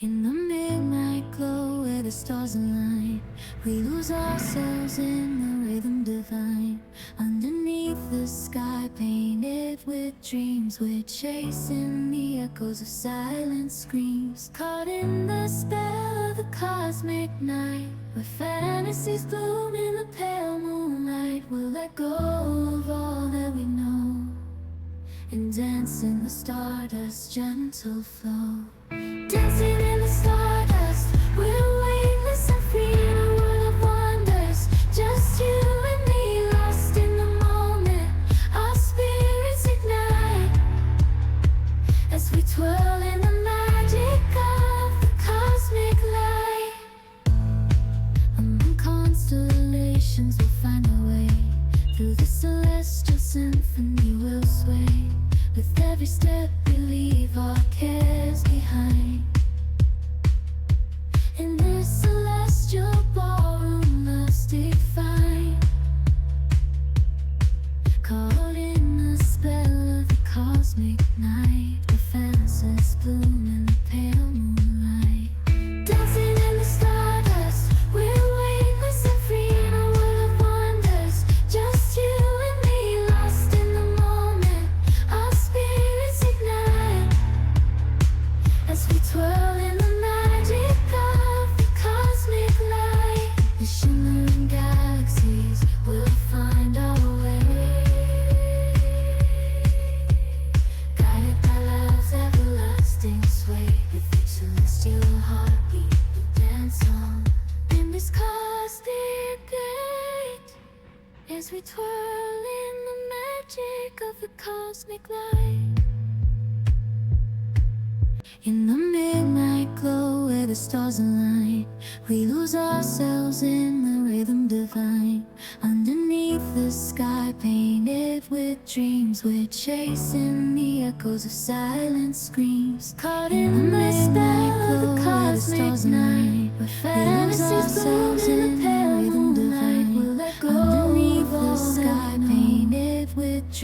In the midnight glow where the stars align, we lose ourselves in the rhythm divine. Underneath the sky painted with dreams, we're chasing the echoes of silent screams. Caught in the spell of the cosmic night, where fantasies bloom in the pale moonlight. We'll let go of all that we know and dance in the stardust's gentle flow. Dancing in the stardust, we're weightless and free in a world of wonders. Just you and me, lost in the moment. Our spirits ignite as we twirl in the magic of the cosmic light. Among constellations, we'll find our way. Through the celestial symphony, we'll sway. With every step we leave our cares behind. In this celestial ballroom, love's defined. Caught in the spell of the cosmic night, where fantasies bloom in the pale moonlight. Dancing in the stardust, we're weightless and free in a world of wonders. Just you and me, lost in the moment. Our spirits ignite as we twirl in the magic of the cosmic light. The shimmering galaxies will find our way, guided by love's everlasting sway. With each celestial heartbeat, we dance on in this cosmic gate as we twirl in the magic of the cosmic light. In the midnight glow where the stars align, we lose ourselves in the rhythm divine. Underneath the sky painted with dreams, we're chasing the echoes of silent screams. Caught in the spell of the cosmic night, where fantasies bloom in the